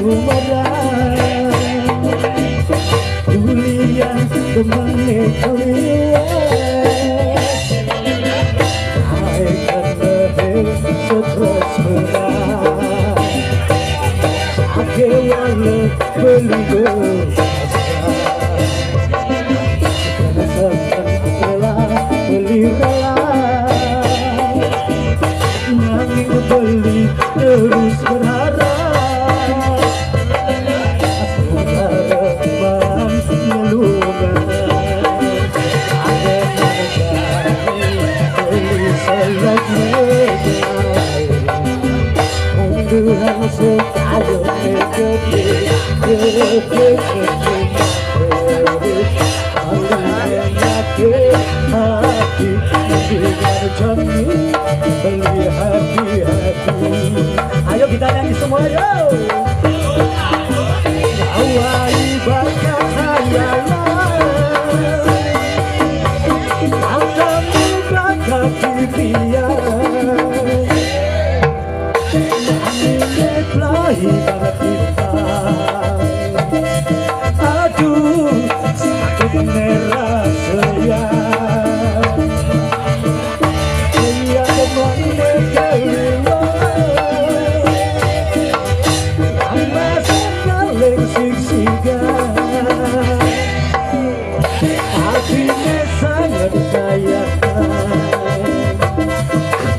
umarang Julian kemana kaliwat Hai kanahir stres berat Ake wala beli berasa Karena beli rela Nanging beli terus berharap Tuhan sekali hati dengan jami beli hati-hati. Ayo kita nyanyi semua yo. Awai bakat hayalan Angkamu bakat dirian Play banget kita Aduh sakit merah sayang Dia kemana keliwat Lama sekali siksikan Hatinya sangat sayang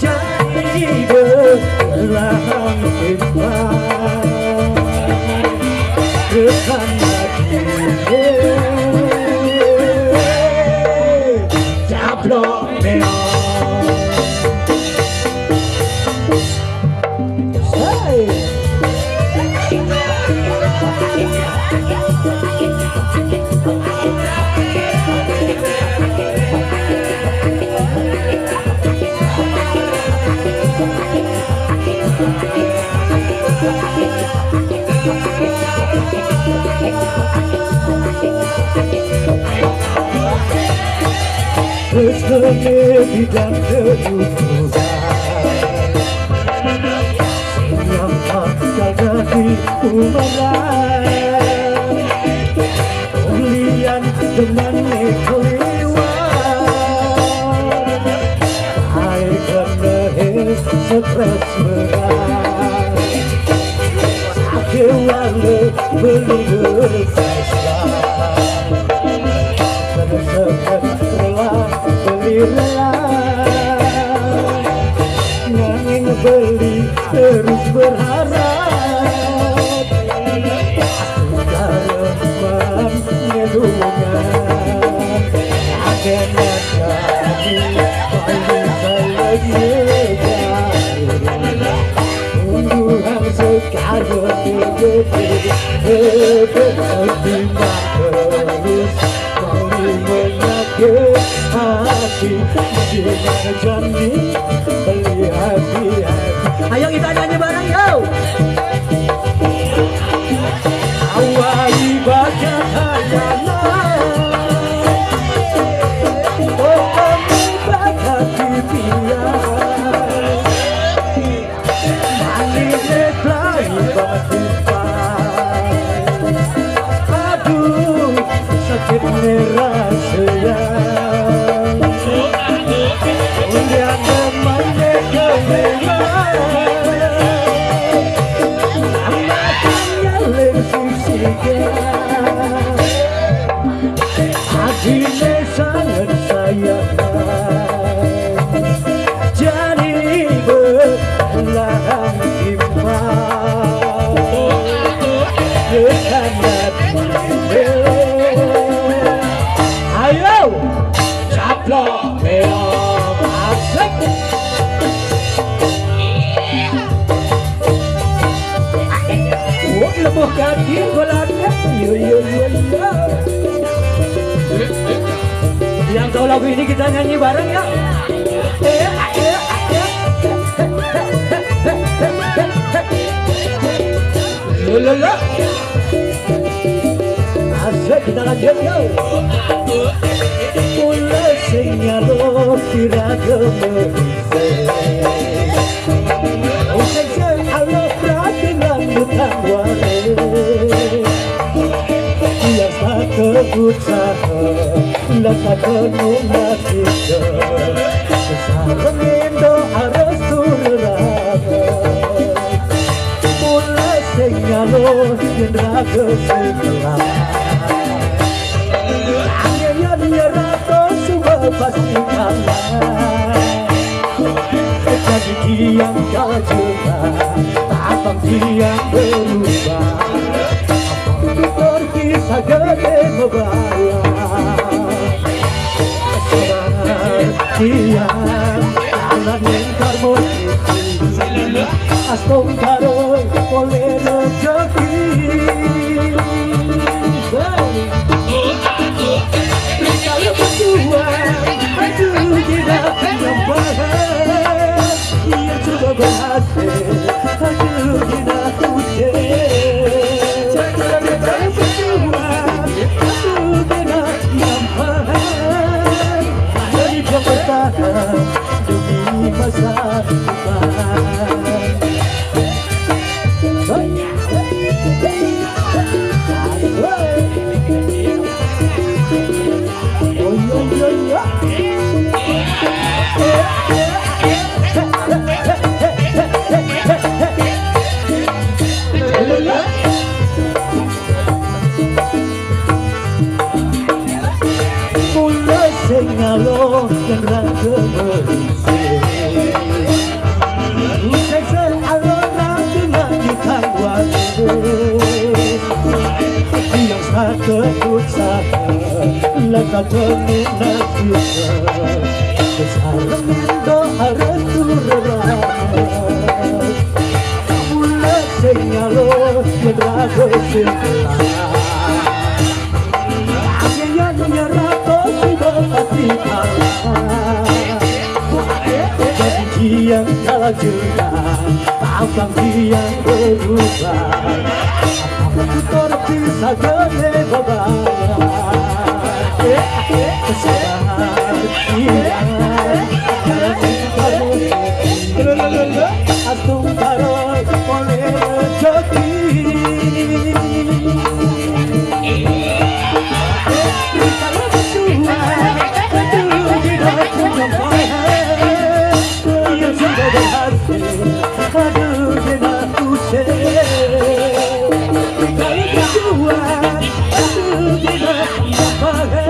Jadi berlahan Rekan hati Jablok neon Terus dan kejujuran Yang jaga di umaran Kulian dengan keliwat Hai karena stres berat Sakit walau beli berpesta Nanging beli terus berharap Karena ngedungan Akhirnya jadi paling saya Ungguhan sekarang begitu Bertimbang terus Mau menyakit hati Dengan jani beli hati-hati. Ayo kita nyanyi bareng yo. Awai bakat hayalan Oh kamu bakat titian Manisnya lain batipan Aduh sakit merah sayang Udah temannya keliwat Amatnya lensisikan Hatinya sangat sayang Jadi berlahan timbang Dekat Ayo caplok meong asik Lebuh kaki golanya yo. Yang tahu lagu ini kita nyanyi bareng ya. Lala. Asik kita lanjut yo. Mulai senyalo kira gemerise. Oh saya halo dengan bukan wale. penuh nasibnya Kesalahan doa restu reraga Mulai sengalo yang raga sebelah Angin nyerato semua pasti kalah Jadi kian kau juga Tapang kian berubah Berkisah gede membayar Kian Anak yang karmonisasi Astong karoi oleh rezeki Kalau berjuang Aduh tidak yang bahas Ia coba berhasil Aduh tidak ujian Jangan berjuang Aduh tidak yang bahas Dari bertahan Demi masa depan Mulai sengalo yang raga berisik Usai alona dengan ditangguan Yang satu usaha Laka penuh nasibnya Kesalahan doa restu reraga Mulai sengalo yang raga sebelah Yang nyerato sudah pasti kalah Jadi kian kalah juga Abang kian berubah Apapun terpisah gede bebayar Kesalahan kian Astung karoi oleh rezeki Kalau berjuang Aduh tidak punya bahaya Yang sudah berhasil Aduh tidak usai Kalau berjuang Aduh tidak punya bahaya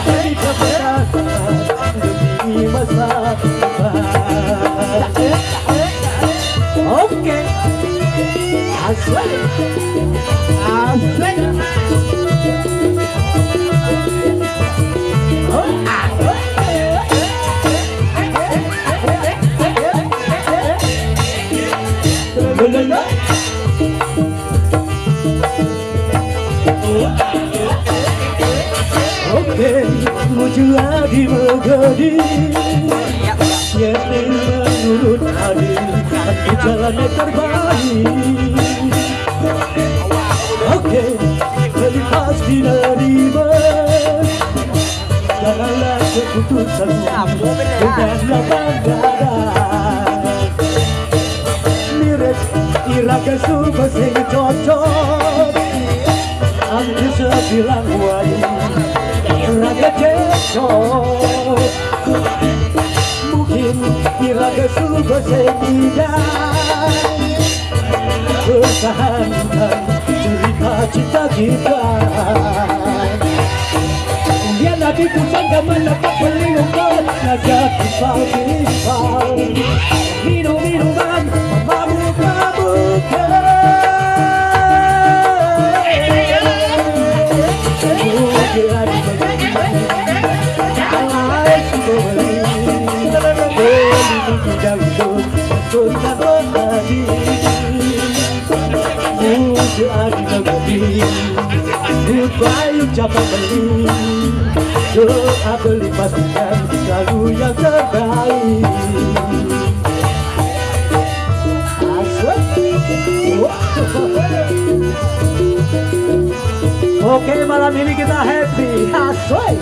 Dari keberatan Demi masa depan Oke Asik Asik Oke, menuju adi megadi Yang menurut adi Di jalannya terbaik Oke, lebih pasti nerima Janganlah keputusan Dengan bangga Mirip iraga suka sing cocok Antu sebilang wajib Iraga cocok Mungkin iraga suka sing tidak Pertahankan cerita cinta kita Dia nanti pusat dan mendapat pelindungan Ngajak timpal-timpal Minum-minuman Mabuk-mabukan Mungkin Alay sumoli Beli tidak hidup Sunnah rohani Mungkin adi negeri Goodbye ucapan beli Doa beli pastikan Selalu yang terbaik Oke, malam ini kita happy Asli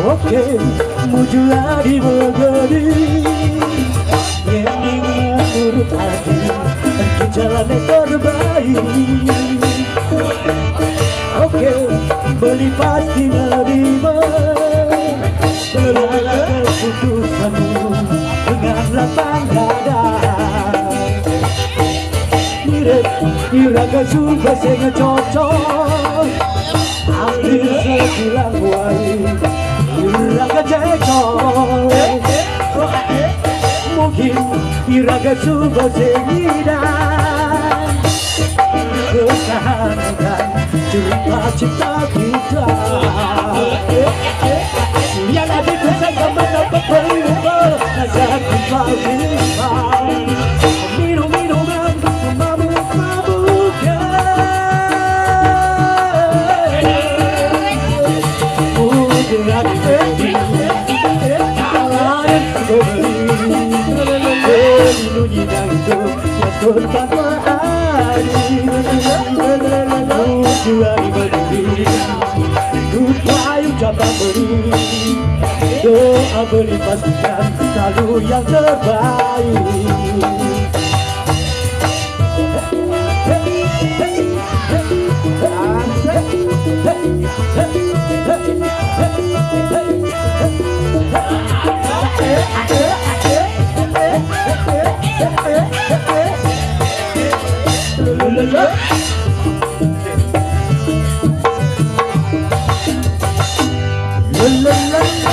Oke Jadi begini yang menurut hati ke jalan yang terbaik. Oke, beli pasti nerima segala keputusanmu dengan lapang dada. Iraga suka saya cocok, ambil sebilang wali. Iraga cocok, mungkin iraga suka segidang. Pertahankan cinta kita. Yang ada ku sangka mendapat berubah, rasa kita bimbang. Minum-minuman mabuk-mabukan. Udah kalahin beli bunyi itu yang tanpa hari. Jual beli, lupa ucapan beri, doa beri pastikan selalu yang terbaik.